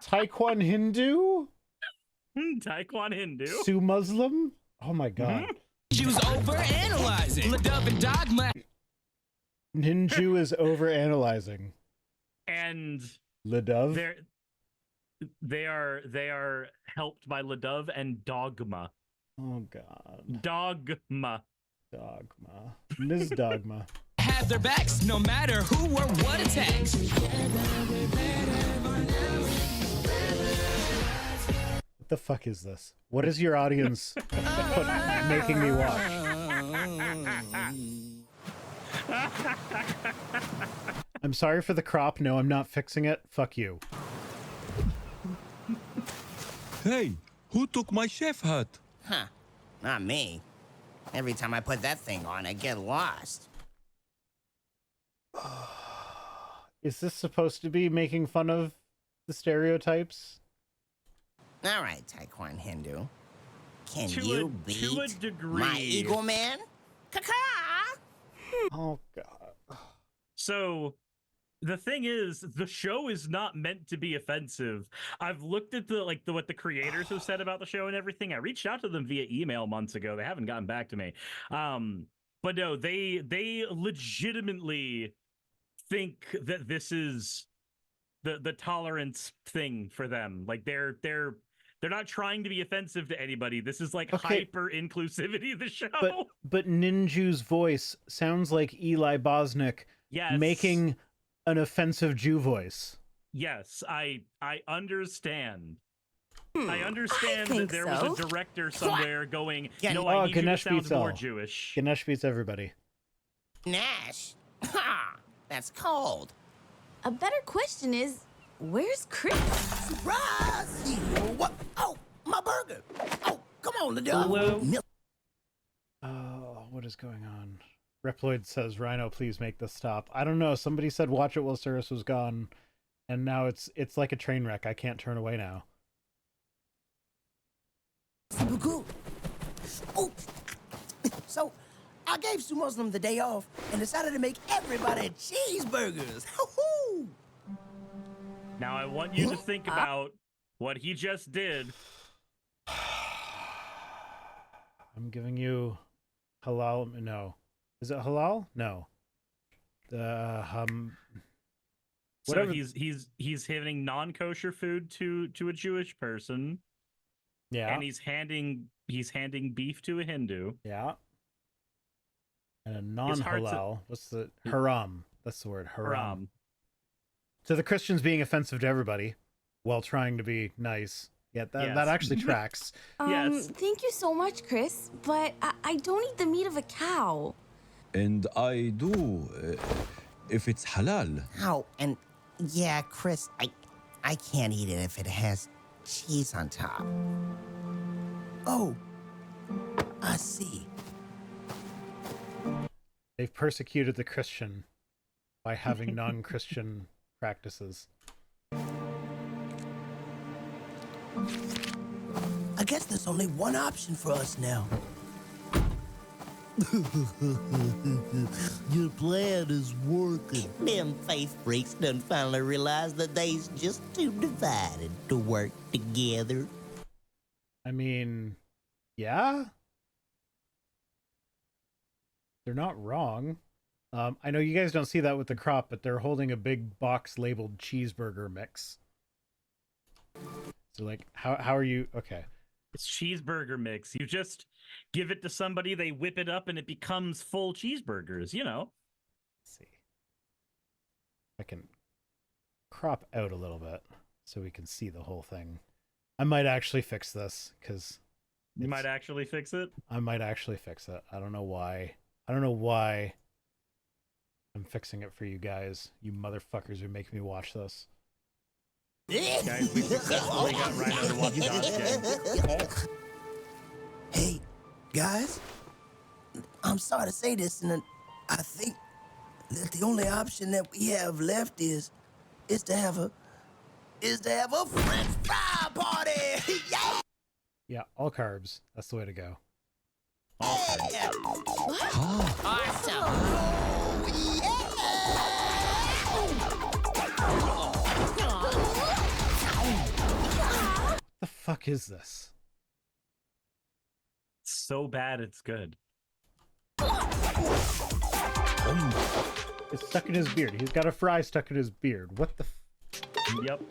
Taekwondo Hindu? Taekwondo Hindu. Su Muslim? Oh my god. Jews overanalyzing. Ladove and Dogma. Ninju is overanalyzing. And Ladove? they are helped by Ladove and Dogma. Oh god. Dogma. Ms. Dogma. Have their backs no matter who or what attacks. What the fuck is this? What is your audience making me watch? I'm sorry for the crop. No, I'm not fixing it. Fuck you. Hey, who took my chef hat? Huh, not me. Every time I put that thing on, I get lost. Is this supposed to be making fun of the stereotypes? All right, Taekwondo Hindu. Can To you a beat degree. my Eagle Man? Kaka! Oh god. So the thing is, the show is not meant to be offensive. I've looked at what the creators have said about the show and everything. I reached out to them via email months ago. They haven't gotten back to me. But no, they legitimately think that this is the tolerance thing for them. Like they're not trying to be offensive to anybody. This is like hyper inclusivity of the show. But Ninju's voice sounds like Eli Bosnick making an offensive Jew voice. Yes, I understand. I understand that there was a director somewhere going, no, I need you to sound more Jewish. Ganesh beats everybody. Nash? Ha! That's cold. A better question is, where's Chris? Surprise! What? Oh, my burger. Oh, come on, the dog. Oh, what is going on? Reploid says, Rhino, please make this stop. I don't know. Somebody said watch it while Cirrus was gone, and now it's like a train wreck. I can't turn away now. Super cool. Oh, so I gave Sue Muslim the day off and decided to make everybody cheeseburgers. Hoo-hoo! Now I want you to think about what he just did. I'm giving you halal. No, is it halal? No. So he's handing non-kosher food to a Jewish person. Yeah. And he's handing beef to a Hindu. Yeah. And a non-halal. What's the haram? That's the word. Haram. So the Christians being offensive to everybody while trying to be nice. Yeah, that actually tracks. Yes. Thank you so much, Chris, but I don't eat the meat of a cow. And I do, if it's halal. Oh, and yeah, Chris, I can't eat it if it has cheese on top. Oh, I see. They've persecuted the Christian by having non-Christian practices. I guess there's only one option for us now. Your plan is working. Them faith freaks done finally realized that they's just too divided to work together. I mean, yeah. They're not wrong. I know you guys don't see that with the crop, but they're holding a big box labeled cheeseburger mix. So, like, how are you? Okay. It's cheeseburger mix. You just give it to somebody, they whip it up, and it becomes full cheeseburgers, you know? Let's see. I can crop out a little bit so we can see the whole thing. I might actually fix this, because... You might actually fix it? I might actually fix it. I don't know why. I don't know why I'm fixing it for you guys. You motherfuckers who make me watch this. Guys, we successfully got Rhino to watch Dodge. Hey, guys, I'm sorry to say this, and I think that the only option that we have left is to have a French fry party. Yeah. Yeah, all carbs. That's the way to go. Yeah. Awesome. Oh, What the fuck is this? So bad it's good. It's stuck in his beard. He's got a fry stuck in his beard. What the Yep.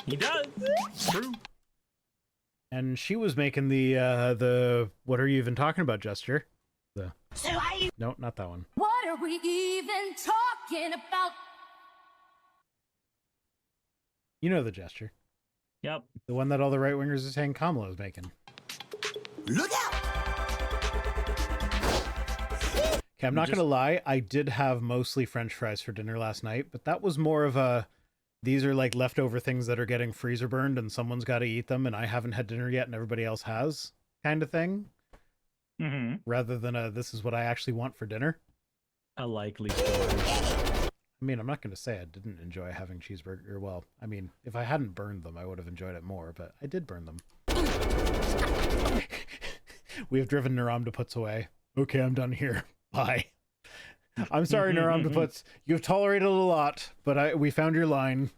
He does. It's true. And she was making the what are you even talking about gesture? No, not that one. What are we even talking about? You know the gesture. Yep. The one that all the right-wingers are saying Kamala is making. Look out! Okay, I'm not going to lie. I did have mostly French fries for dinner last night, but that was more of a, these are like leftover things that are getting freezer burned and someone's got to eat them and I haven't had dinner yet and everybody else has kind of thing. Mm-hmm. Rather than a, this is what I actually want for dinner. A likely story. I mean, I'm not going to say I didn't enjoy having cheeseburger. Well, I mean, if I hadn't burned them, I would have enjoyed it more, but I did burn them. We have driven Naram to Puts away. Okay, I'm done here. Bye. I'm sorry, Naram to Puts. You've tolerated a lot, but we found your line.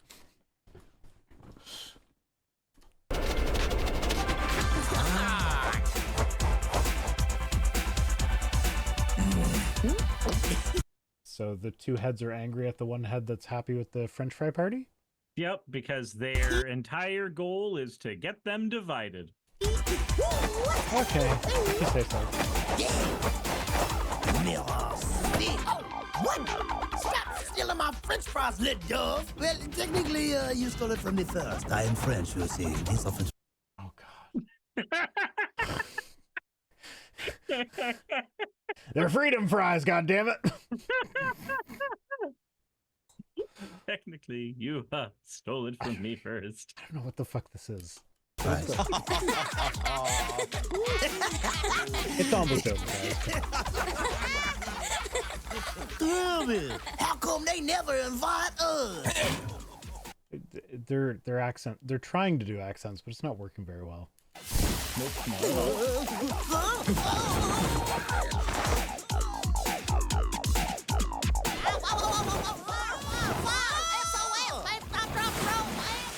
So the two heads are angry at the one head that's happy with the French fry party? Yep, because their entire goal is to get them divided. Okay, you say so. Merci. Oh, what? Stop stealing my French fries, little dove. Well, technically, you stole it from me first. I am French, you see. These are French. Oh, God. They're freedom fries, goddammit! Technically, you stole it from me first. I don't know what the fuck this is. Fries. It's almost over, guys. How come they never invite us? Their accent, they're trying to do accents, but it's not working very well.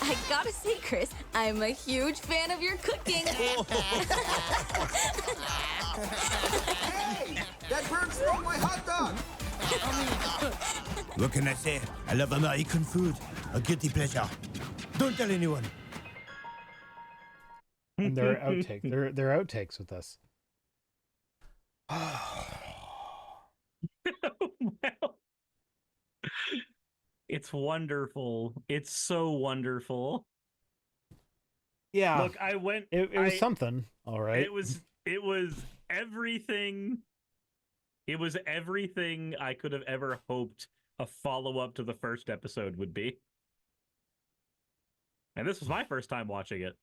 I gotta say, Chris, I'm a huge fan of your cooking. That bird stole my hot dog! What can I say? I love American food. A guilty pleasure. Don't tell anyone. And they're outtakes. They're outtakes with this. Well, it's wonderful. It's so wonderful. Yeah. Look, I went. It was something, all right. It was everything. It was everything I could have ever hoped a follow-up to the first episode would be. And this was my first time watching it.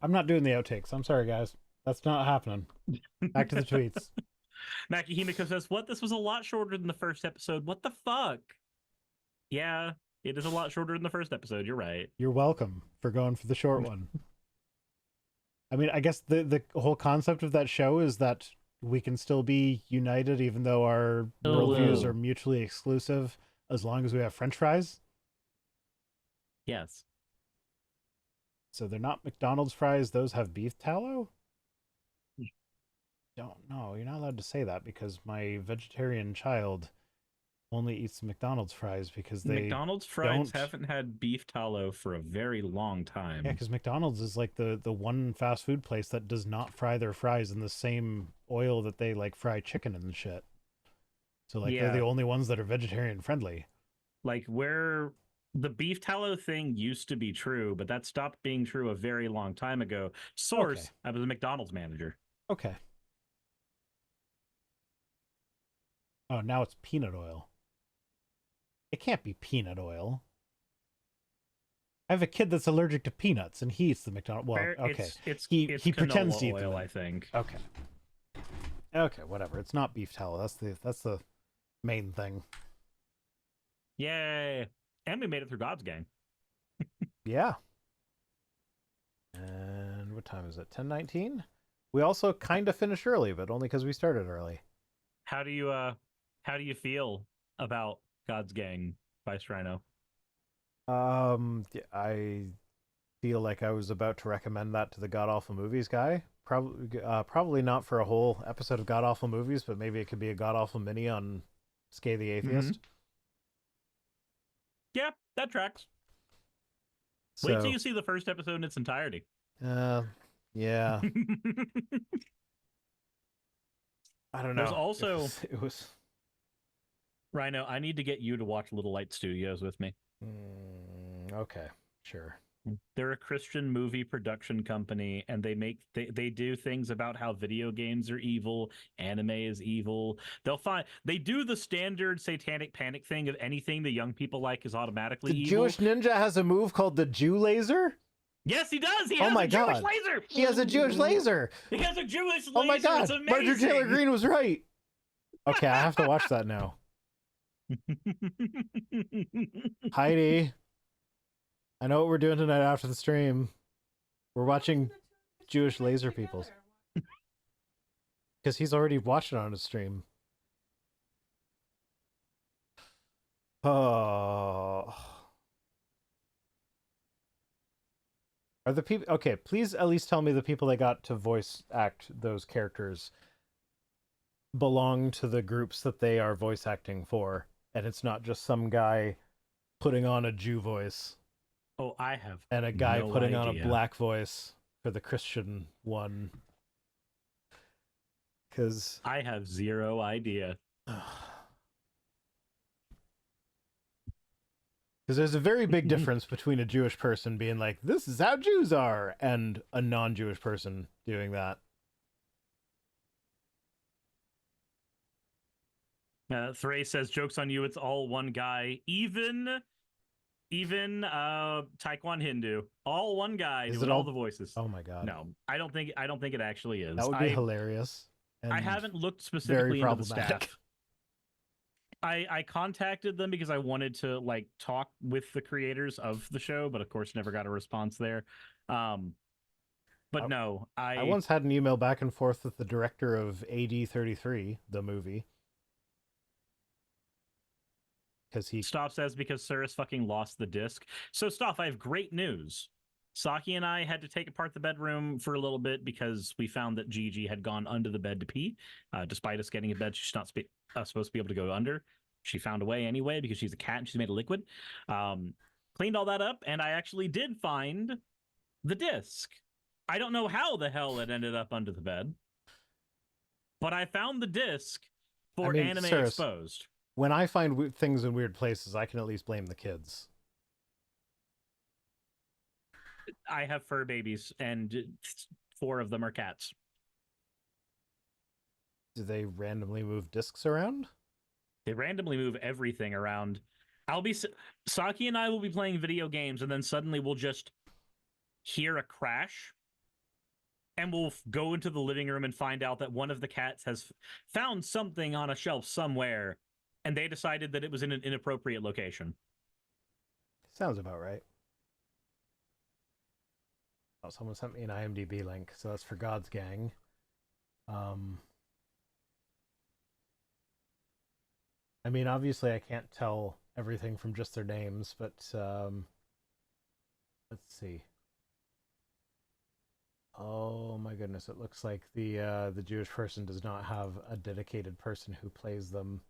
I'm not doing the outtakes. I'm sorry, guys. That's not happening. Back to the tweets. Maki Himiko says, "What? This was a lot shorter than the first episode. What the fuck?" Yeah, it is a lot shorter than the first episode. You're right. You're welcome for going for the short one. I mean, I guess the whole concept of that show is that we can still be united even though our worldviews are mutually exclusive as long as we have French fries. Yes. So they're not McDonald's fries. Those have beef tallow? Don't know. You're not allowed to say that because my vegetarian child only eats McDonald's fries because they McDonald's fries haven't had beef tallow for a very long time. Yeah, because McDonald's is like the one fast food place that does not fry their fries in the same oil that they like fry chicken and shit. So like they're the only ones that are vegetarian friendly. Like where the beef tallow thing used to be true, but that stopped being true a very long time ago. Source, Okay. I was a McDonald's manager. Okay. Oh, now it's peanut oil. It can't be peanut oil. I have a kid that's allergic to peanuts, and he eats the McDonald's. Well, okay. It's he canola pretends to eat oil, them. I think. Okay. Okay, whatever. It's not beef tallow. That's the main thing. Yay! And we made it through God's Gang. Yeah. And what time is it? 10:19. We also kind of finished early, but only because we started early. How do you feel about God's Gang, Vice Rhino? I feel like I was about to recommend that to the God Awful Movies guy. Probably not for a whole episode of God Awful Movies, but maybe it could be a God Awful mini on Skay the Atheist. Yeah, that tracks. So, Wait till you see the first episode in its entirety. yeah. I don't know. There's also it was Rhino. I need to get you to watch Little Light Studios with me. okay, sure. They're a Christian movie production company, and they do things about how video games are evil, anime is evil. They do the standard satanic panic thing of anything the young people like is automatically The evil. Jewish ninja has a move called the Jew laser? Yes, he does. He Oh has my a Jewish God. laser. He has a Jewish laser. He has a Jewish laser. Oh my God. It's amazing. Marjorie Taylor Greene was right. Okay, I have to watch that now. Heidi, I know what we're doing tonight after the stream. We're watching Jewish laser peoples. Because he's already watched it on his stream. Oh. Are the people... Okay, please at least tell me the people that got to voice act those characters belong to the groups that they are voice acting for, and it's not just some guy putting on a Jew voice. Oh, I have and a guy no putting on a idea. black voice for the Christian one. Because I have zero idea. Because there's a very big difference between a Jewish person being like, this is how Jews are, and a non-Jewish person doing that. Thray says, jokes on you, it's all one guy. Even Taekwon Hindu. All one guy Is doing it all all the voices. Oh my god. No, I don't think it actually is. That would be hilarious. I haven't looked specifically into the problematic. staff. I contacted them because I wanted to like talk with the creators of the show, but of course never got a response there. But no, I once had an email back and forth with the director of AD-33, the movie. Because he Stoff says because Cirrus fucking lost the disc. So Stoff, I have great news. Saki and I had to take apart the bedroom for a little bit because we found that Gigi had gone under the bed to pee. Despite us getting in bed, she's not supposed to be able to go under. She found a way anyway because she's a cat and she's made of liquid. Cleaned all that up, and I actually did find the disc. I don't know how the hell it ended up under the bed, but I found the disc for Anime Exposed. When I find things in weird places, I can at least blame the kids. I have fur babies, and 4 of them are cats. Do they randomly move discs around? They randomly move everything around. Saki and I will be playing video games, and then suddenly we'll just hear a crash, and we'll go into the living room and find out that one of the cats has found something on a shelf somewhere, and they decided that it was in an inappropriate location. Sounds about right. Oh, someone sent me an IMDb link, so that's for God's Gang. I mean, obviously I can't tell everything from just their names, but let's see. Oh my goodness, it looks like the Jewish person does not have a dedicated person who plays them.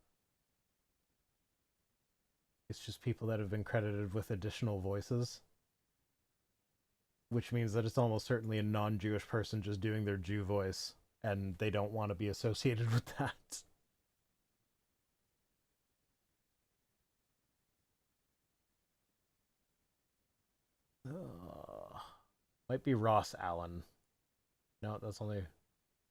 It's just people that have been credited with additional voices. Which means that it's almost certainly a non-Jewish person just doing their Jew voice, and they don't want to be associated with that. Might be Ross Allen. No, that's only...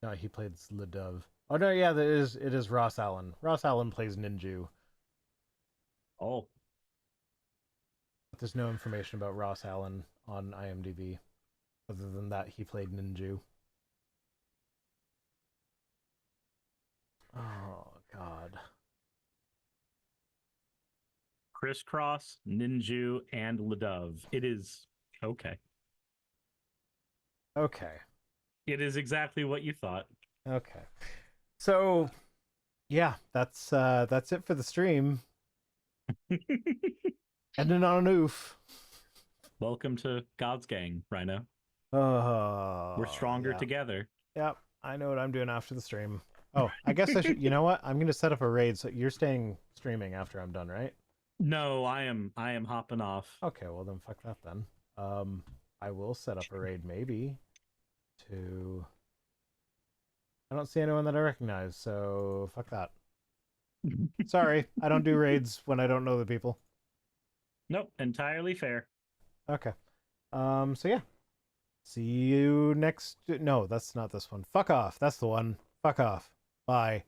No, he played Ledove. Oh no, yeah, it is Ross Allen. Ross Allen plays Ninju. Oh. But there's no information about Ross Allen on IMDb. Other than that, he played Ninju. Oh, God. Crisscross, Ninju, and Ledove. It is okay. Okay. It is exactly what you thought. Okay. So, yeah, that's it for the stream. Ending on an oof. Welcome to God's Gang, Rhino. We're stronger together. Yep, I know what I'm doing after the stream. Oh, I guess I should. You know what? I'm going to set up a raid. So you're staying streaming after I'm done, right? No, I am hopping off. Okay, well then fuck that then. I will set up a raid maybe to... I don't see anyone that I recognize, so fuck that. Sorry, I don't do raids when I don't know the people. Nope, entirely fair. Okay. So yeah. See you next... No, that's not this one. Fuck off. That's the one. Fuck off. Bye.